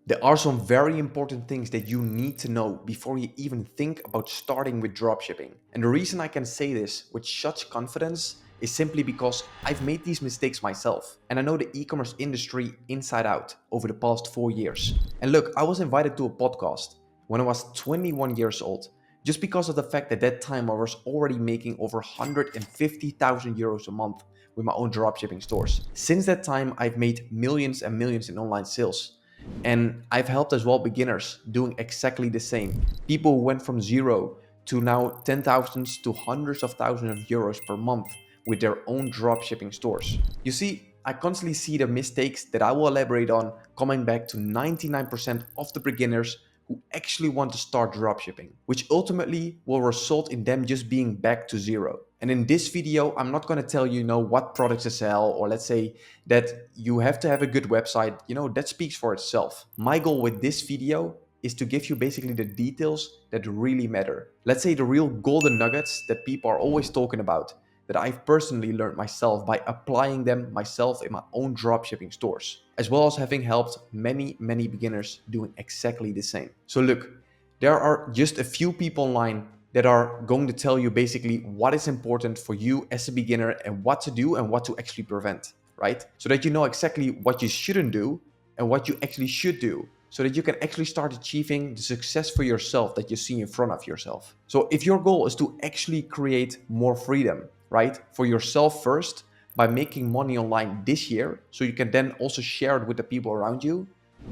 There are some very important things that you need to know before you even think about starting with dropshipping. And the reason I can say this with such confidence is simply because I've made these mistakes myself. And I know the e-commerce industry inside out over the past 4 years. And look, I was invited to a podcast when I was 21 years old, just because of the fact that that time I was already making over 150,000 euros a month with my own dropshipping stores. Since that time, I've made millions and millions in online sales. And I've helped as well beginners doing exactly the same. People who went from zero to now 10,000s to hundreds of thousands of euros per month with their own dropshipping stores. You see, I constantly see the mistakes that I will elaborate on coming back to 99% of the beginners who actually want to start dropshipping, which ultimately will result in them just being back to zero. And in this video, I'm not going to tell you, what products to sell, or let's say that you have to have a good website. That speaks for itself. My goal with this video is to give you basically the details that really matter. Let's say the real golden nuggets that people are always talking about, that I've personally learned myself by applying them myself in my own dropshipping stores, as well as having helped many, many beginners doing exactly the same. So look, there are just a few people online that are going to tell you basically what is important for you as a beginner and what to do and what to actually prevent, right? So that you know exactly what you shouldn't do and what you actually should do, so that you can actually start achieving the success for yourself that you see in front of yourself. So if your goal is to actually create more freedom, right, for yourself first, by making money online this year, so you can then also share it with the people around you,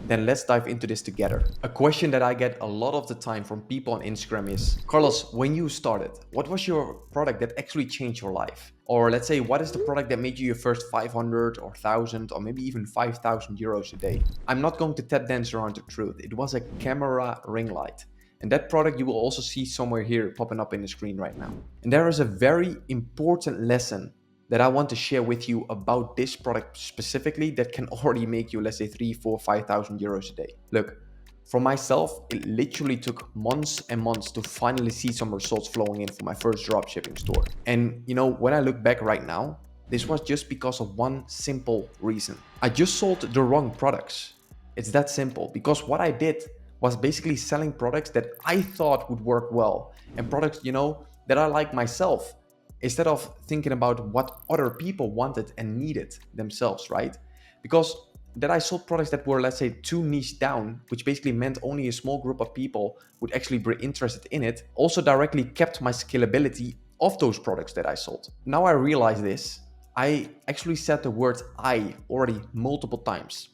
then let's dive into this together. A question that I get a lot of the time from people on Instagram is, Carlos, when you started, what was your product that actually changed your life? Or let's say, what is the product that made you your first 500 or 1,000 or maybe even 5,000 euros a day? I'm not going to tap dance around the truth. It was a camera ring light. And that product you will also see somewhere here popping up in the screen right now. And there is a very important lesson that I want to share with you about this product specifically that can already make you, let's say, 3, 4, 5,000 euros a day. Look, for myself, it literally took months and months to finally see some results flowing in for my first dropshipping store. And when I look back right now, this was just because of one simple reason. I just sold the wrong products. It's that simple, because what I did was basically selling products that I thought would work well, and products, that I like myself, instead of thinking about what other people wanted and needed themselves, right? Because that I sold products that were, let's say, too niche down, which basically meant only a small group of people would actually be interested in it, also directly kept my scalability of those products that I sold. Now I realize this, I actually said the word I already multiple times,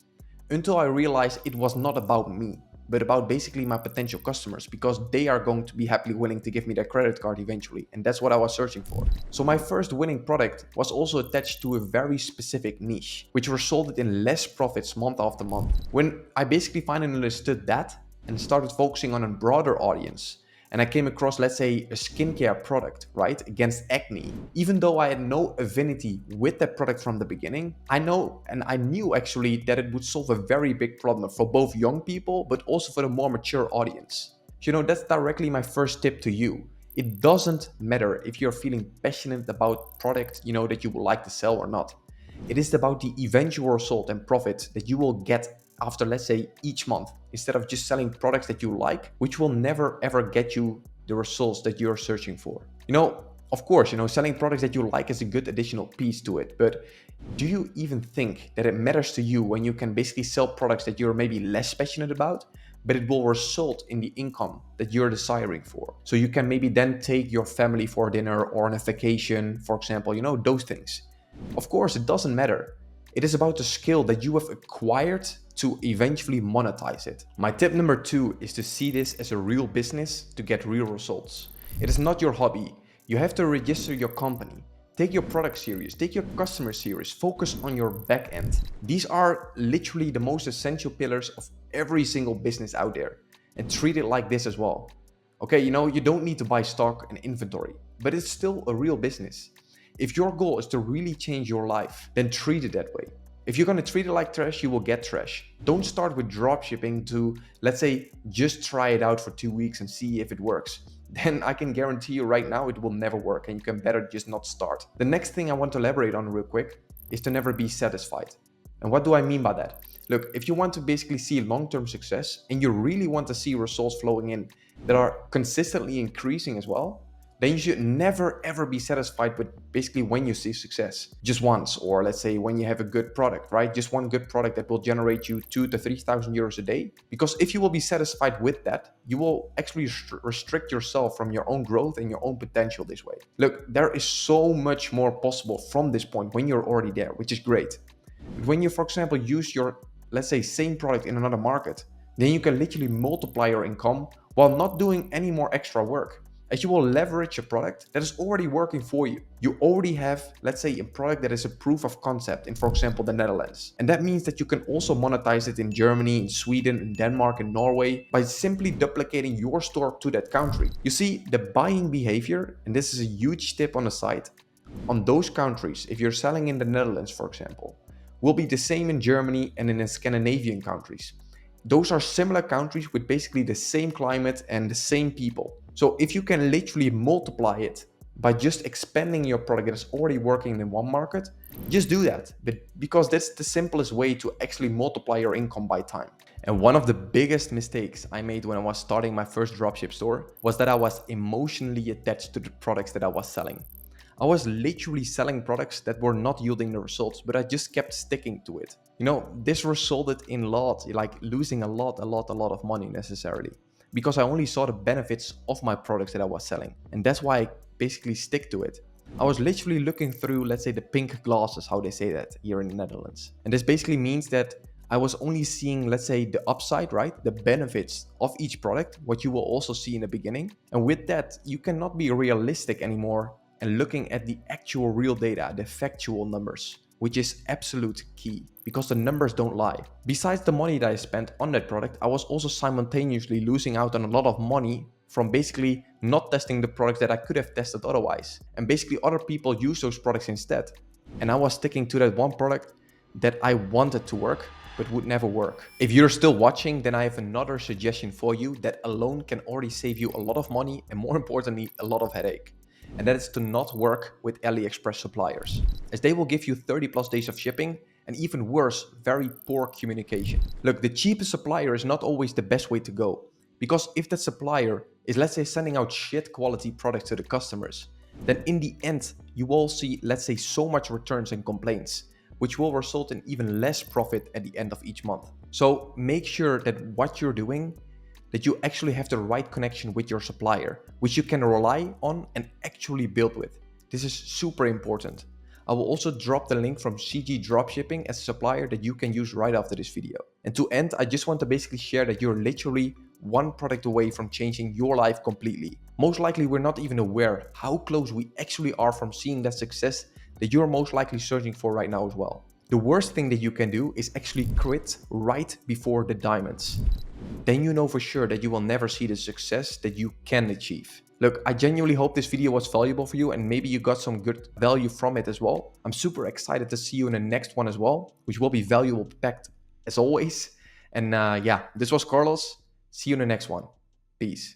until I realized it was not about me, but about basically my potential customers, because they are going to be happily willing to give me their credit card eventually. And that's what I was searching for. So my first winning product was also attached to a very specific niche, which resulted in less profits month after month. When I basically finally understood that and started focusing on a broader audience, and I came across, let's say, a skincare product, right, against acne. Even though I had no affinity with that product from the beginning, I knew actually that it would solve a very big problem for both young people, but also for the more mature audience. That's directly my first tip to you. It doesn't matter if you're feeling passionate about product, that you would like to sell or not. It is about the eventual result and profit that you will get after, let's say, each month, instead of just selling products that you like, which will never ever get you the results that you're searching for. Of course, selling products that you like is a good additional piece to it, but do you even think that it matters to you when you can basically sell products that you're maybe less passionate about, but it will result in the income that you're desiring for? So you can maybe then take your family for dinner or on a vacation, for example, those things. Of course, it doesn't matter. It is about the skill that you have acquired to eventually monetize it. My tip number 2 is to see this as a real business to get real results. It is not your hobby. You have to register your company. Take your product serious, take your customer serious, focus on your back end. These are literally the most essential pillars of every single business out there, and treat it like this as well. Okay, you don't need to buy stock and inventory, but it's still a real business. If your goal is to really change your life, then treat it that way. If you're going to treat it like trash, you will get trash. Don't start with dropshipping to, let's say, just try it out for 2 weeks and see if it works. Then I can guarantee you right now it will never work, and you can better just not start. The next thing I want to elaborate on real quick is to never be satisfied. And what do I mean by that? Look, if you want to basically see long-term success and you really want to see results flowing in that are consistently increasing as well, then you should never ever be satisfied with basically when you see success just once, or let's say when you have a good product, right? Just one good product that will generate you 2,000 to 3,000 euros a day. Because if you will be satisfied with that, you will actually restrict yourself from your own growth and your own potential this way. Look, there is so much more possible from this point when you're already there, which is great. But when you, for example, use your, let's say, same product in another market, then you can literally multiply your income while not doing any more extra work, as you will leverage a product that is already working for you. You already have, let's say, a product that is a proof of concept in, for example, the Netherlands. And that means that you can also monetize it in Germany, in Sweden, in Denmark, and Norway by simply duplicating your store to that country. You see, the buying behavior, and this is a huge tip on the site, on those countries, if you're selling in the Netherlands, for example, will be the same in Germany and in the Scandinavian countries. Those are similar countries with basically the same climate and the same people. So if you can literally multiply it by just expanding your product that is already working in one market, just do that. But because that's the simplest way to actually multiply your income by time. And one of the biggest mistakes I made when I was starting my first dropship store was that I was emotionally attached to the products that I was selling. I was literally selling products that were not yielding the results, but I just kept sticking to it. This resulted in losing a lot of money necessarily, because I only saw the benefits of my products that I was selling. And that's why I basically stick to it. I was literally looking through, let's say, the pink glasses, how they say that here in the Netherlands. And this basically means that I was only seeing, let's say, the upside, right? The benefits of each product, what you will also see in the beginning. And with that, you cannot be realistic anymore and looking at the actual real data, the factual numbers, which is absolute key because the numbers don't lie. Besides the money that I spent on that product, I was also simultaneously losing out on a lot of money from basically not testing the products that I could have tested otherwise. And basically other people use those products instead. And I was sticking to that one product that I wanted to work, but would never work. If you're still watching, then I have another suggestion for you that alone can already save you a lot of money and, more importantly, a lot of headache. And that is to not work with AliExpress suppliers, as they will give you 30 plus days of shipping and, even worse, very poor communication. Look, the cheapest supplier is not always the best way to go, because if that supplier is, let's say, sending out shit quality products to the customers, then in the end you will see, let's say, so much returns and complaints, which will result in even less profit at the end of each month. So make sure that what you're doing, that you actually have the right connection with your supplier, which you can rely on and actually build with. This is super important. I will also drop the link from CG Dropshipping as a supplier that you can use right after this video. And to end, I just want to basically share that you're literally one product away from changing your life completely. Most likely we're not even aware how close we actually are from seeing that success that you're most likely searching for right now as well. The worst thing that you can do is actually quit right before the diamonds. Then you know for sure that you will never see the success that you can achieve. Look, I genuinely hope this video was valuable for you and maybe you got some good value from it as well. I'm super excited to see you in the next one as well, which will be valuable packed as always. And yeah, this was Carlos. See you in the next one. Peace.